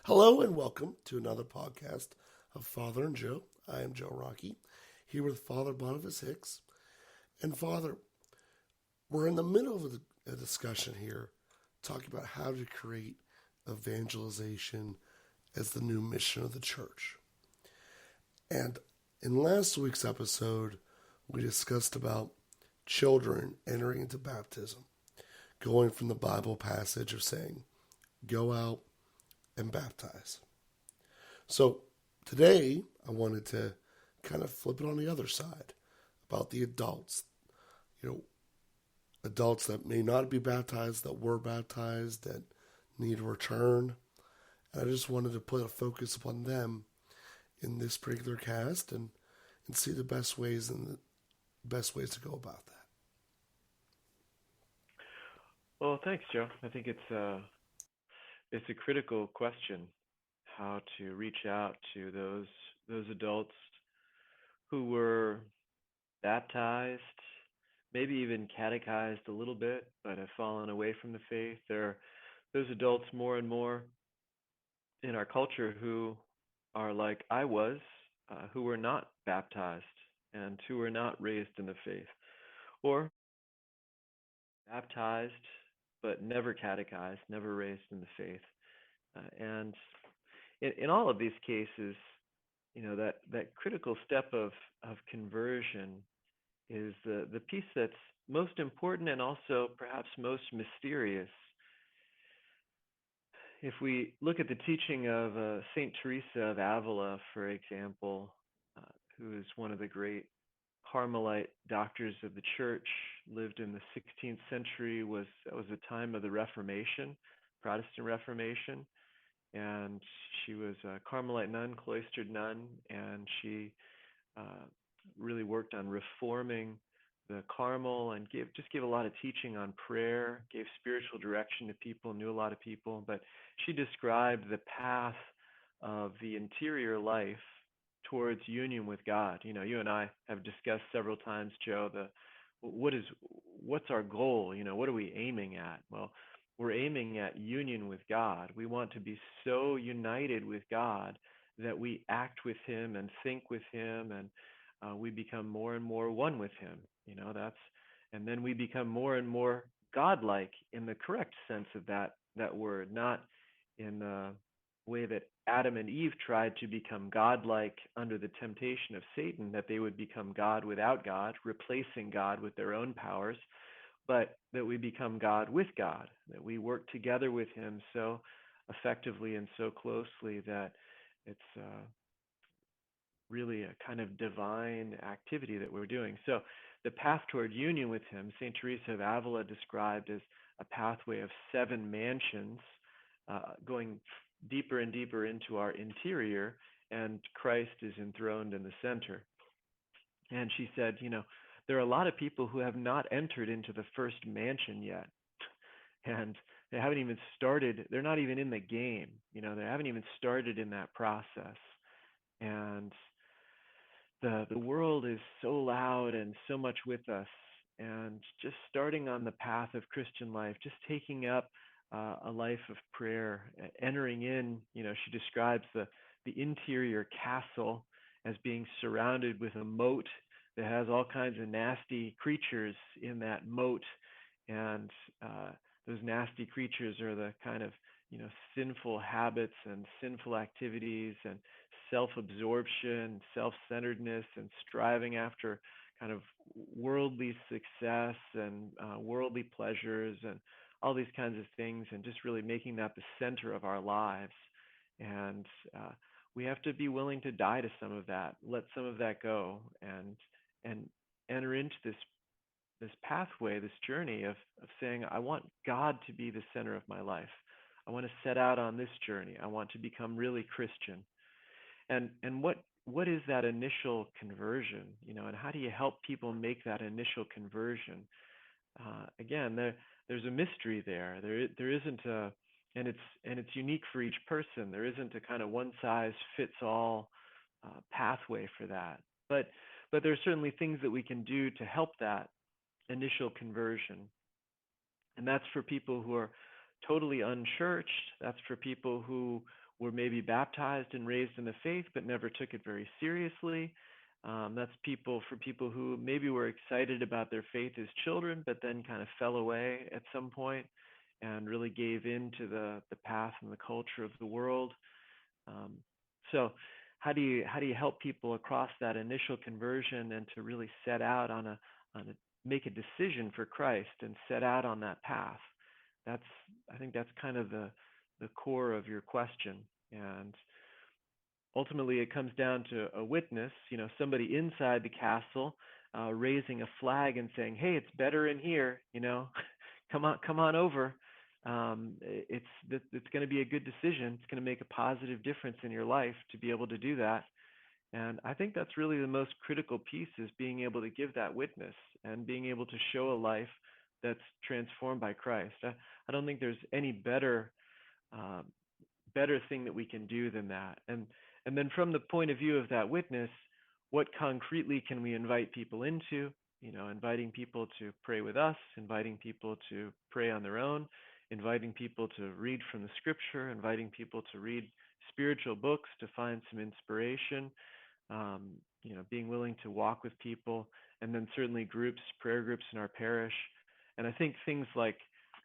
Hello and welcome to another podcast of Father and Joe. I am Joe Rocky, here with Father Boniface Hicks. And Father, we're in the middle of a discussion here, talking about how to create evangelization as the new mission of the church. And in last week's episode, we discussed about children entering into baptism, going from the Bible passage of saying, go out and baptize. So today I wanted to kind of flip it on the other side about the adults. Adults that may not be baptized, that were baptized, that need a return. And I just wanted to put a focus upon them in this particular cast and see the best ways to go about that. Well, thanks, Joe. I think it's a critical question how to reach out to those adults who were baptized, maybe even catechized a little bit, but have fallen away from the faith. There are those adults more and more in our culture who are like I was, who were not baptized and who were not raised in the faith, or baptized but never catechized, never raised in the faith. And in all of these cases, that critical step of conversion is the piece that's most important and also perhaps most mysterious. If we look at the teaching of Saint Teresa of Avila, for example, uh, who is one of the great Carmelite doctors of the church, lived in the 16th century, that was the time of the Reformation, Protestant Reformation, and she was a Carmelite nun, cloistered nun, and she uh, really worked on reforming the Carmel and gave a lot of teaching on prayer, gave spiritual direction to people, knew a lot of people. But she described the path of the interior life towards union with God. You and I have discussed several times, Joe, what's our goal? What are we aiming at? Well, we're aiming at union with God. We want to be so united with God that we act with Him and think with Him, and we become more and more one with Him. And then we become more and more godlike in the correct sense of that word, not in the way that Adam and Eve tried to become godlike under the temptation of Satan, that they would become God without God, replacing God with their own powers, but that we become God with God, that we work together with Him so effectively and so closely that it's really a kind of divine activity that we're doing. So the path toward union with Him, St. Teresa of Avila described as a pathway of 7 mansions, going deeper and deeper into our interior, and Christ is enthroned in the center. And she said, there are a lot of people who have not entered into the first mansion yet. And they haven't even started, they're not even in the game, they haven't even started in that process. And the world is so loud and so much with us. And just starting on the path of Christian life, just taking up a life of prayer, entering in, she describes the interior castle as being surrounded with a moat that has all kinds of nasty creatures in that moat. And those nasty creatures are the kind of, sinful habits and sinful activities and self-absorption, self-centeredness, and striving after kind of worldly success and worldly pleasures and all these kinds of things, and just really making that the center of our lives. And we have to be willing to die to some of that, let some of that go, and enter into this pathway, this journey of saying, I want God to be the center of my life. I want to set out on this journey. I want to become really Christian. And what is that initial conversion? And how do you help people make that initial conversion? Again, there's a mystery there. There isn't a, and it's unique for each person. There isn't a kind of one size fits all pathway for that. But there's certainly things that we can do to help that initial conversion. And that's for people who are totally unchurched. That's for people who were maybe baptized and raised in the faith but never took it very seriously. That's for people who maybe were excited about their faith as children but then kind of fell away at some point and really gave in to the path and the culture of the world. Um, so how do you help people across that initial conversion and to really set out on a make a decision for Christ and set out on that path? That's I think that's kind of the core of your question. And ultimately it comes down to a witness, somebody inside the castle raising a flag and saying, "Hey, it's better in here, come on over. It's going to be a good decision. It's going to make a positive difference in your life to be able to do that." And I think that's really the most critical piece, is being able to give that witness and being able to show a life that's transformed by Christ. I don't think there's any uh, better thing that we can do than that. And then from the point of view of that witness, what concretely can we invite people into? Inviting people to pray with us, inviting people to pray on their own, inviting people to read from the scripture, inviting people to read spiritual books to find some inspiration, being willing to walk with people, and then certainly prayer groups in our parish. And I think things like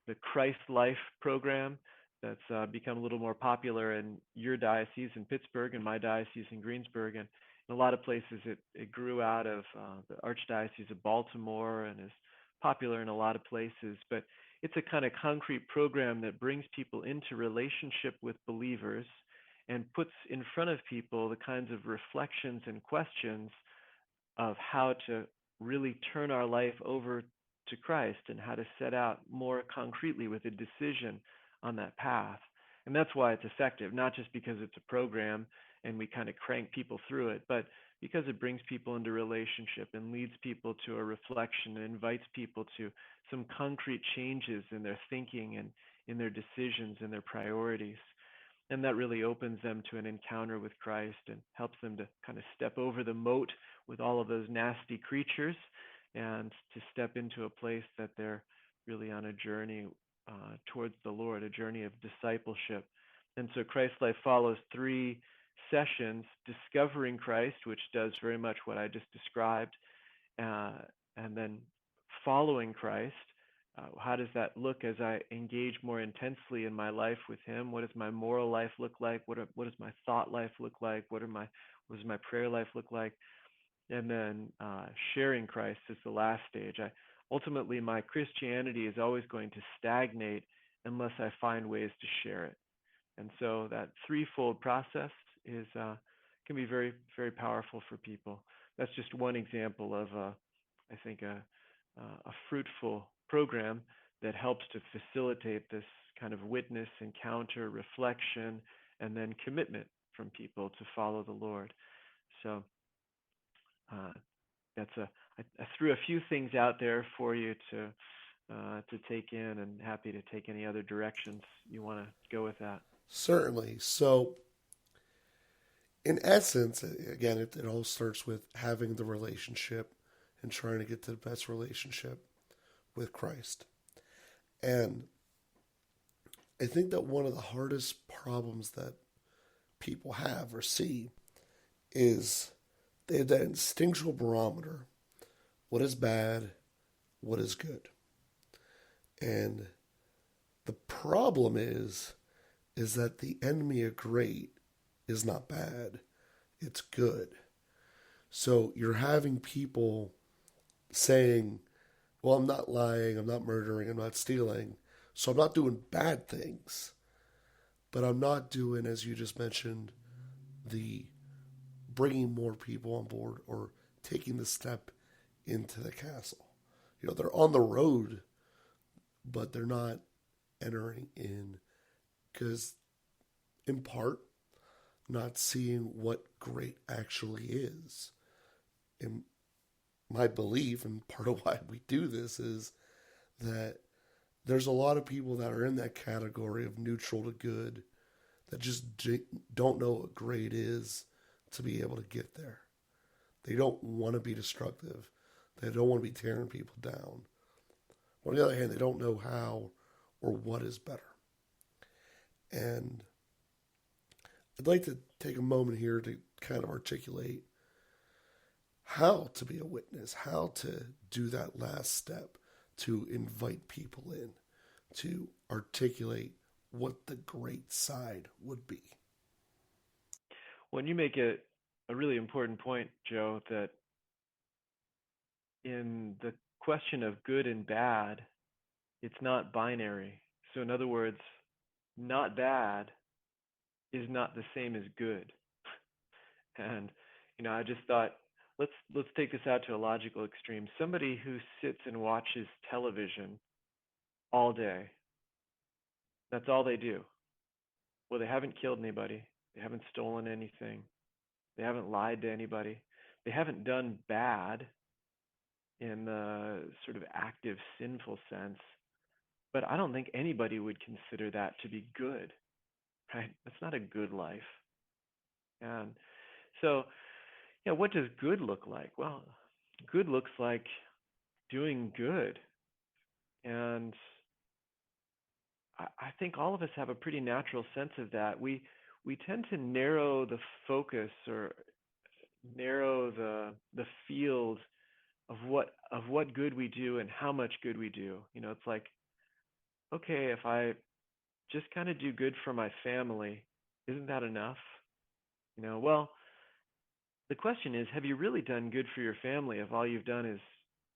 the Christ Life program that's become a little more popular in your diocese in Pittsburgh and my diocese in Greensburg. And in a lot of places, it grew out of the Archdiocese of Baltimore and is popular in a lot of places. But it's a kind of concrete program that brings people into relationship with believers and puts in front of people the kinds of reflections and questions of how to really turn our life over to Christ and how to set out more concretely with a decision on that path. And that's why it's effective, not just because it's a program and we kind of crank people through it, but because it brings people into relationship and leads people to a reflection and invites people to some concrete changes in their thinking and in their decisions and their priorities. And that really opens them to an encounter with Christ and helps them to kind of step over the moat with all of those nasty creatures and to step into a place that they're really on a journey towards the Lord, a journey of discipleship. And so Christ Life follows 3 sessions: discovering Christ, which does very much what I just described, and then following Christ. How does that look as I engage more intensely in my life with Him? What does my moral life look like? What does my thought life look like? What does my prayer life look like? And then sharing Christ is the last stage. Ultimately, my Christianity is always going to stagnate unless I find ways to share it. And so that threefold process can be very, very powerful for people. That's just one example of, I think, a fruitful program that helps to facilitate this kind of witness, encounter, reflection, and then commitment from people to follow the Lord. So I threw a few things out there for you to take in, and happy to take any other directions you want to go with that. Certainly. So, in essence, again, it all starts with having the relationship and trying to get to the best relationship with Christ. And I think that one of the hardest problems that people have or see is they have that instinctual barometer. What is bad? What is good? And the problem is that the enemy of great is not bad. It's good. So you're having people saying, well, I'm not lying, I'm not murdering, I'm not stealing, so I'm not doing bad things. But I'm not doing, as you just mentioned, the bringing more people on board or taking the step into the castle. They're on the road, but they're not entering in because, in part, not seeing what great actually is. And my belief, and part of why we do this, is that there's a lot of people that are in that category of neutral to good that just don't know what great is to be able to get there. They don't want to be destructive. They don't want to be tearing people down. On the other hand, they don't know how or what is better. And I'd like to take a moment here to kind of articulate how to be a witness, how to do that last step, to invite people in, to articulate what the great side would be. When you make a really important point, Joe, that in the question of good and bad, it's not binary. So, in other words, not bad is not the same as good. And I just thought let's take this out to a logical extreme. Somebody who sits and watches television all day, that's all they do. Well, they haven't killed anybody. They haven't stolen anything. They haven't lied to anybody. They haven't done bad in the sort of active sinful sense. But I don't think anybody would consider that to be good, right? That's not a good life. And so, what does good look like? Well, good looks like doing good. And I think all of us have a pretty natural sense of that. We tend to narrow the focus or narrow the field of what good we do and how much good we do. It's like, okay, if I just kind of do good for my family, isn't that enough? Well, the question is, have you really done good for your family if all you've done is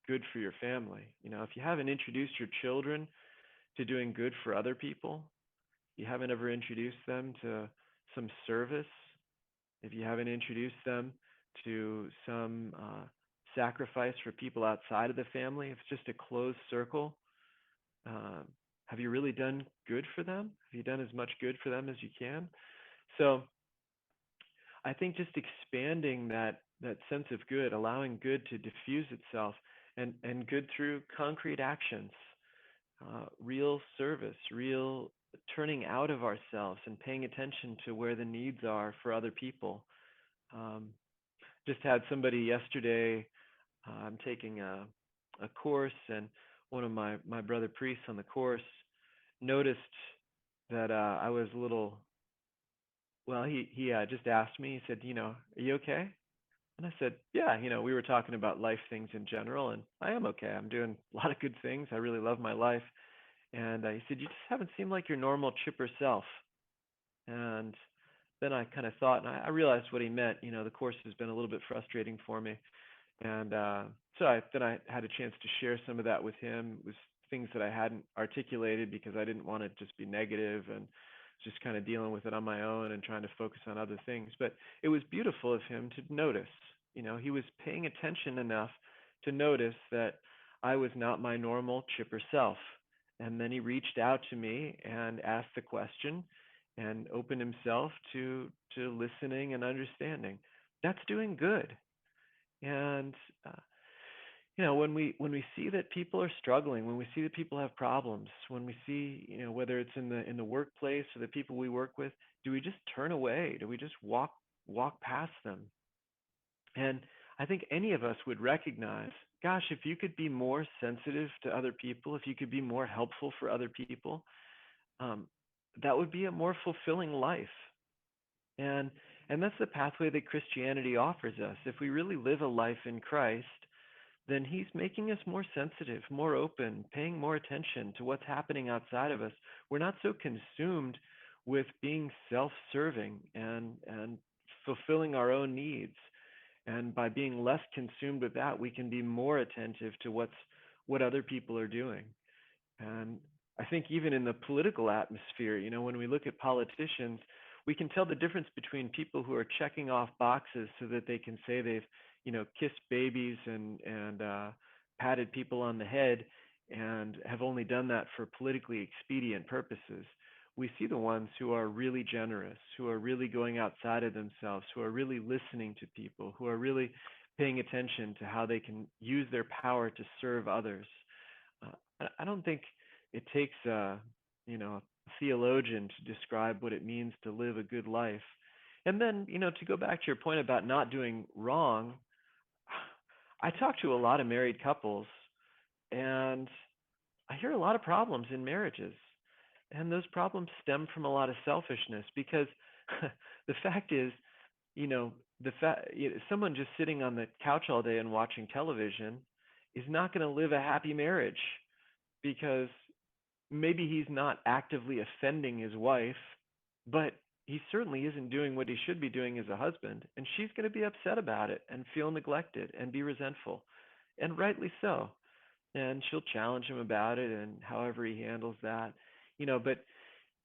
good for your family? If you haven't introduced your children to doing good for other people, you haven't ever introduced them to some service, if you haven't introduced them to some sacrifice for people outside of the family, if it's just a closed circle, uh, have you really done good for them? Have you done as much good for them as you can? So I think just expanding that sense of good, allowing good to diffuse itself, and good through concrete actions, real service, real turning out of ourselves and paying attention to where the needs are for other people. Um, just had somebody yesterday. I'm taking a course, and one of my brother priests on the course noticed that I was a little. Well, he just asked me. He said, "Are you okay?" And I said, "Yeah." We were talking about life things in general, and I am okay. I'm doing a lot of good things. I really love my life. And he said, "You just haven't seemed like your normal chipper self." And then I kind of thought, and I realized what he meant. The course has been a little bit frustrating for me. And so I had a chance to share some of that with him. It was things that I hadn't articulated because I didn't want to just be negative and just kind of dealing with it on my own and trying to focus on other things. But it was beautiful of him to notice. He was paying attention enough to notice that I was not my normal chipper self. And then he reached out to me and asked the question and opened himself to listening and understanding. That's doing good. And uh, when we see that people are struggling, when we see that people have problems, when we see, whether it's in the workplace or the people we work with, do we just turn away? Do we just walk past them? And I think any of us would recognize, gosh, if you could be more sensitive to other people, if you could be more helpful for other people, um, that would be a more fulfilling life. And and that's the pathway that Christianity offers us. If we really live a life in Christ, then he's making us more sensitive, more open, paying more attention to what's happening outside of us. We're not so consumed with being self-serving and fulfilling our own needs. And by being less consumed with that, we can be more attentive to what other people are doing. And I think even in the political atmosphere, when we look at politicians, we can tell the difference between people who are checking off boxes so that they can say they've, kissed babies and patted people on the head and have only done that for politically expedient purposes. We see the ones who are really generous, who are really going outside of themselves, who are really listening to people, who are really paying attention to how they can use their power to serve others. I don't think it takes a theologian to describe what it means to live a good life. And then, to go back to your point about not doing wrong, I talk to a lot of married couples, and I hear a lot of problems in marriages. And those problems stem from a lot of selfishness because the fact is, you know, someone just sitting on the couch all day and watching television is not going to live a happy marriage because maybe he's not actively offending his wife, but he certainly isn't doing what he should be doing as a husband, and she's going to be upset about it and feel neglected and be resentful, and rightly so. And she'll challenge him about it and however he handles that, but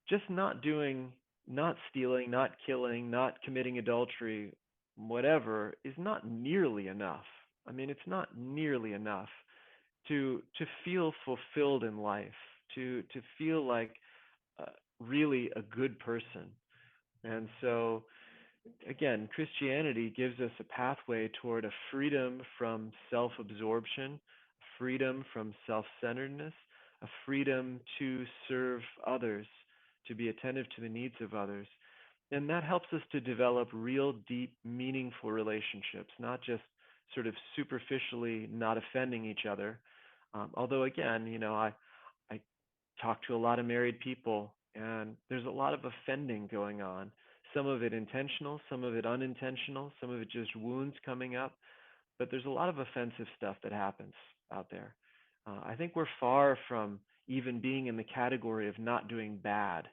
just not stealing, not killing, not committing adultery, whatever, is not nearly enough. I mean, it's not nearly enough to feel fulfilled in life, to feel like really a good person. And so, again, Christianity gives us a pathway toward a freedom from self absorption, freedom from self centeredness, a freedom to serve others, to be attentive to the needs of others. And that helps us to develop real, deep, meaningful relationships, not just sort of superficially not offending each other. Although, again, I talk to a lot of married people, and there's a lot of offending going on. Some of it intentional, some of it unintentional, some of it just wounds coming up. But there's a lot of offensive stuff that happens out there. I think we're far from even being in the category of not doing bad.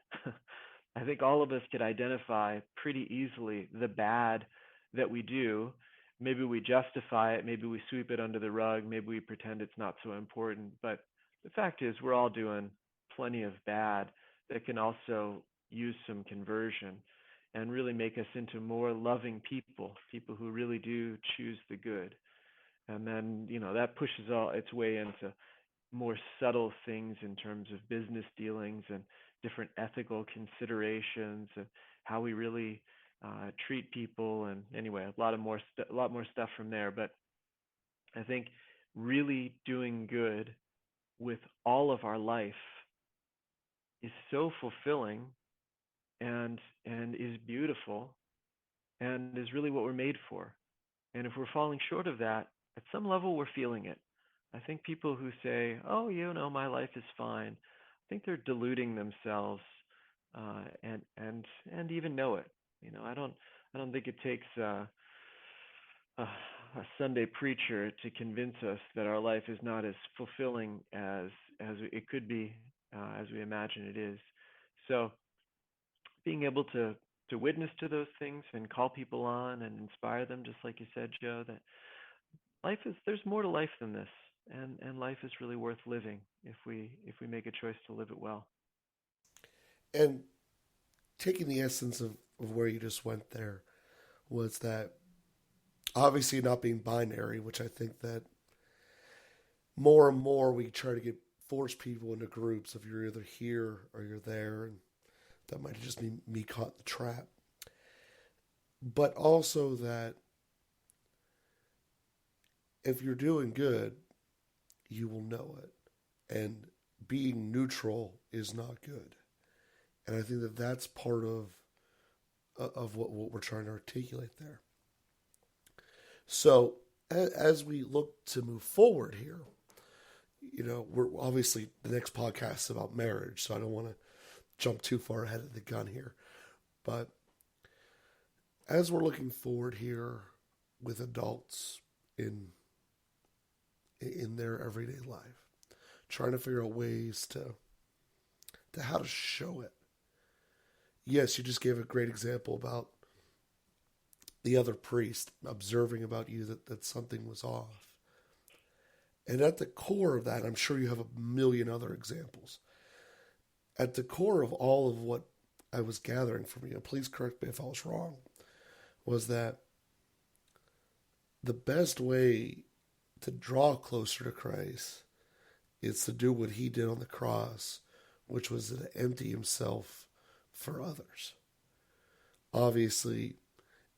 I think all of us could identify pretty easily the bad that we do. Maybe we justify it, maybe we sweep it under the rug, maybe we pretend it's not so important. But the fact is, we're all doing plenty of bad that can also use some conversion and really make us into more loving people, people who really do choose the good. And then, that pushes all its way into more subtle things in terms of business dealings and different ethical considerations and how we really treat people. And anyway, a lot more stuff from there. But I think really doing good with all of our life is so fulfilling and is beautiful and is really what we're made for. And if we're falling short of that, at some level we're feeling it. I think people who say, "Oh, my life is fine," I think they're deluding themselves, and even know it. I don't think it takes a Sunday preacher to convince us that our life is not as fulfilling as it could be, as we imagine it is. So being able to witness to those things and call people on and inspire them, just like you said, Joe, that there's more to life than this, and life is really worth living if we make a choice to live it well. And taking the essence of where you just went there was that obviously not being binary, which I think that more and more we try to force people into groups of you're either here or you're there, and that might just be me caught in the trap. But also that if you're doing good, you will know it. And being neutral is not good. And I think that that's part of what we're trying to articulate there. So as we look to move forward here, we're obviously the next podcast is about marriage, so I don't want to jump too far ahead of the gun here. But as we're looking forward here with adults in their everyday life, trying to figure out ways to how to show it. Yes, you just gave a great example about the other priest observing about you that something was off. And at the core of that, I'm sure you have a million other examples. At the core of all of what I was gathering from you, please correct me if I was wrong, was that the best way to draw closer to Christ is to do what he did on the cross, which was to empty himself for others. Obviously,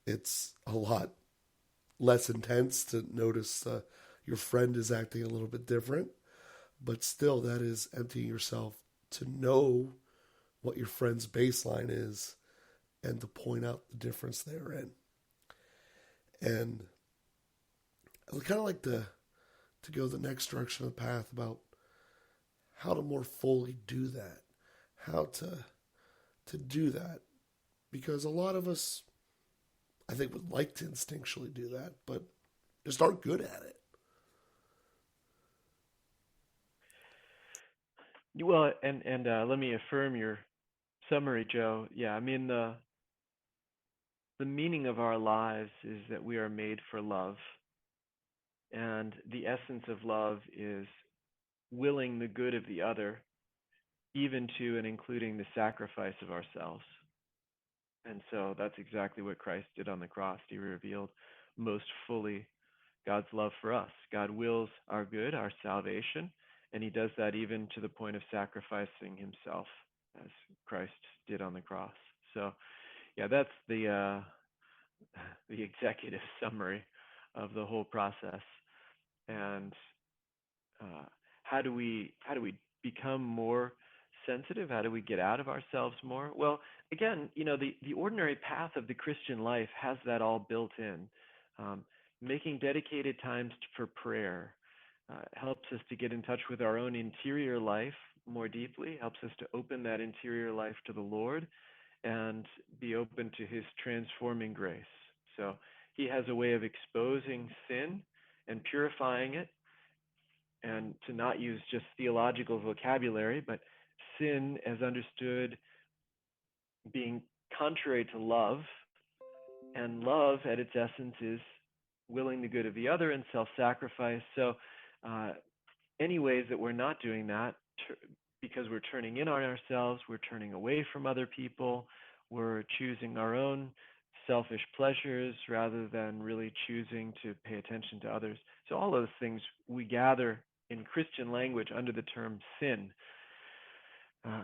it's a lot less intense to notice your friend is acting a little bit different, but still, that is emptying yourself to know what your friend's baseline is and to point out the difference therein. And I would kind of like to go the next direction of the path about how to more fully do that, how to do that, because a lot of us, I think, would like to instinctually do that, but just aren't good at it. Well, and let me affirm your summary, Joe. Yeah, I mean the meaning of our lives is that we are made for love, and the essence of love is willing the good of the other, even to and including the sacrifice of ourselves. And so that's exactly what Christ did on the cross. He revealed most fully God's love for us. God wills our good, our salvation, and he does that even to the point of sacrificing himself, as Christ did on the cross. So, yeah, that's the executive summary of the whole process. And uh, how do we become more sensitive? How do we get out of ourselves more? Well, again, the ordinary path of the Christian life has that all built in. Um, Making dedicated times for prayer helps us to get in touch with our own interior life more deeply, helps us to open that interior life to the Lord and be open to his transforming grace. So he has a way of exposing sin and purifying it, and to not use just theological vocabulary, but sin as understood being contrary to love. And love, at its essence, is willing the good of the other and self sacrifice. So, uh, any ways that we're not doing that, because we're turning in on ourselves, we're turning away from other people, we're choosing our own selfish pleasures rather than really choosing to pay attention to others. So, all those things we gather in Christian language under the term sin. Uh,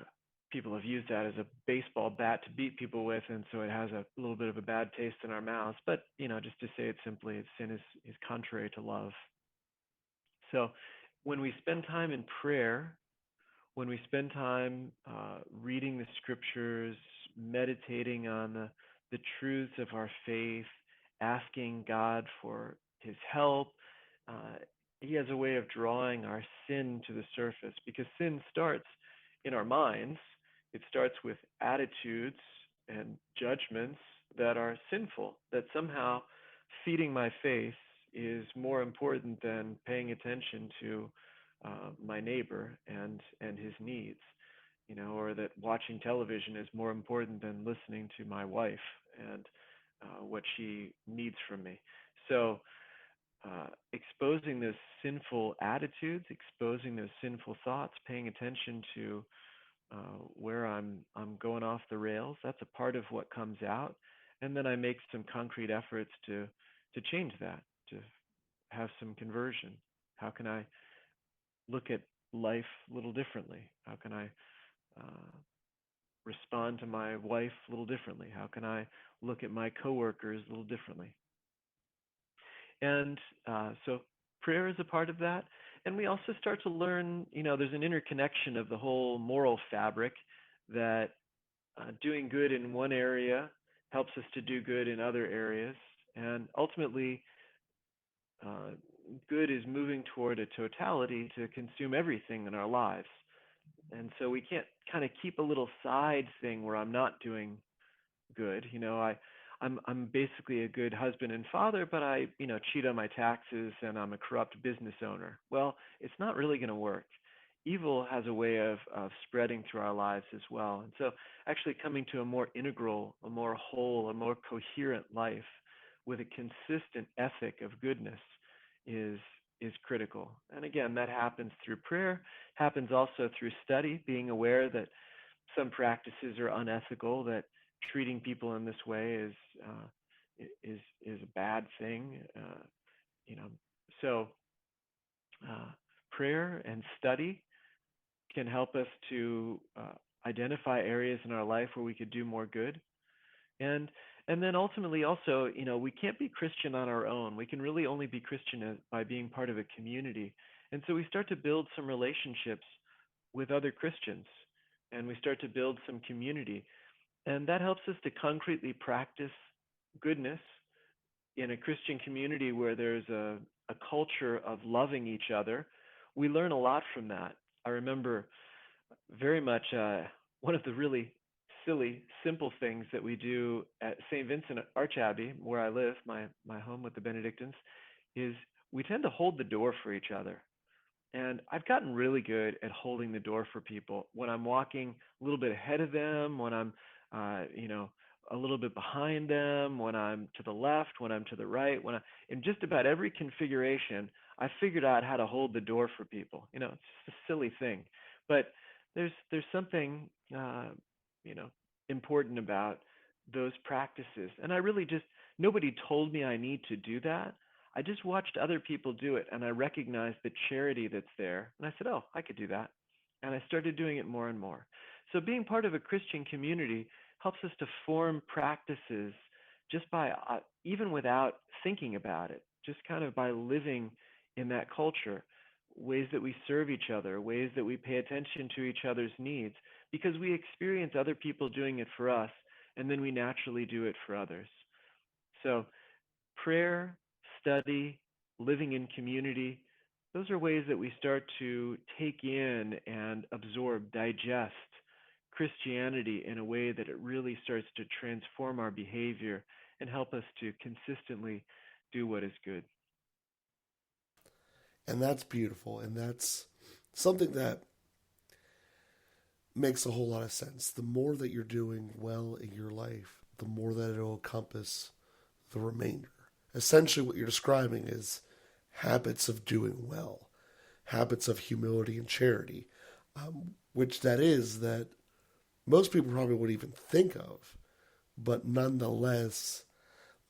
People have used that as a baseball bat to beat people with, and so it has a little bit of a bad taste in our mouths. But just to say it simply, sin is contrary to love. So when we spend time in prayer, when we spend time reading the scriptures, meditating on the truths of our faith, asking God for his help, uh, he has a way of drawing our sin to the surface, because sin starts in our minds. It starts with attitudes and judgments that are sinful, that somehow feeding my faith is more important than paying attention to my neighbor and his needs, or that watching television is more important than listening to my wife and what she needs from me. So, exposing those sinful attitudes, exposing those sinful thoughts, paying attention to where I'm going off the rails. That's a part of what comes out, and then I make some concrete efforts to change that, to have some conversion. How can I look at life a little differently? How can I uh, respond to my wife a little differently? How can I look at my coworkers a little differently? And so prayer is a part of that. And we also start to learn, there's an interconnection of the whole moral fabric, that doing good in one area helps us to do good in other areas. And ultimately, uh, good is moving toward a totality to consume everything in our lives. And so we can't kind of keep a little side thing where I'm not doing good. I'm basically a good husband and father, but I cheat on my taxes and I'm a corrupt business owner. Well, it's not really going to work. Evil has a way of spreading through our lives as well. And so actually coming to a more integral, a more whole, a more coherent life with a consistent ethic of goodness is is critical. And again, that happens through prayer, happens also through study, being aware that some practices are unethical, that treating people in this way is a bad thing. You know, so uh, prayer and study can help us to identify areas in our life where we could do more good. And and then ultimately also, we can't be Christian on our own. We can really only be Christian by being part of a community. And so we start to build some relationships with other Christians, and we start to build some community. And that helps us to concretely practice goodness in a Christian community where there's a culture of loving each other. We learn a lot from that. I remember very much. one of the really silly, simple things that we do at St. Vincent Archabbey, where I live, my home with the Benedictines, is we tend to hold the door for each other. And I've gotten really good at holding the door for people when I'm walking a little bit ahead of them, when I'm, a little bit behind them, when I'm to the left, when I'm to the right, in just about every configuration, I figured out how to hold the door for people. It's just a silly thing, but there's something, you know, important about those practices. And I really just nobody told me I need to do that. I just watched other people do it and I recognized the charity that's there. And I said, oh, I could do that. And I started doing it more and more. So being part of a Christian community helps us to form practices just by, even without thinking about it, just kind of by living in that culture, ways that we serve each other, ways that we pay attention to each other's needs, because we experience other people doing it for us, and then we naturally do it for others. So prayer, study, living in community, those are ways that we start to take in and absorb, digest Christianity in a way that it really starts to transform our behavior and help us to consistently do what is good. And that's beautiful. And that's something that makes a whole lot of sense. The more that you're doing well in your life, the more that it'll encompass the remainder. Essentially, what you're describing is habits of doing well, habits of humility and charity, which that is that most people probably wouldn't even think of, but nonetheless,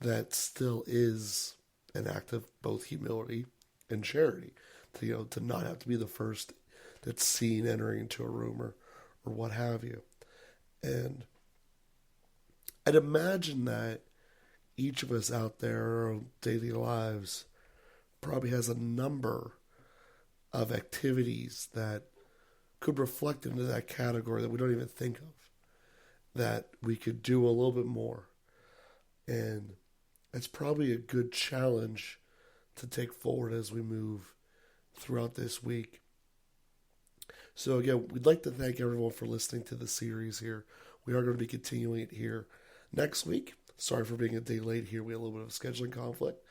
that still is an act of both humility and charity. To not have to be the first that's seen entering into a room or what have you. And I'd imagine that each of us out there in our daily lives probably has a number of activities that could reflect into that category that we don't even think of, that we could do a little bit more. And it's probably a good challenge to take forward as we move throughout this week. So again, we'd like to thank everyone for listening to the series here. We are going to be continuing it here next week. Sorry for being a day late here. We had a little bit of a scheduling conflict.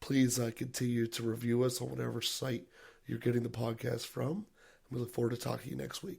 Please continue to review us on whatever site you're getting the podcast from. We look forward to talking to you next week.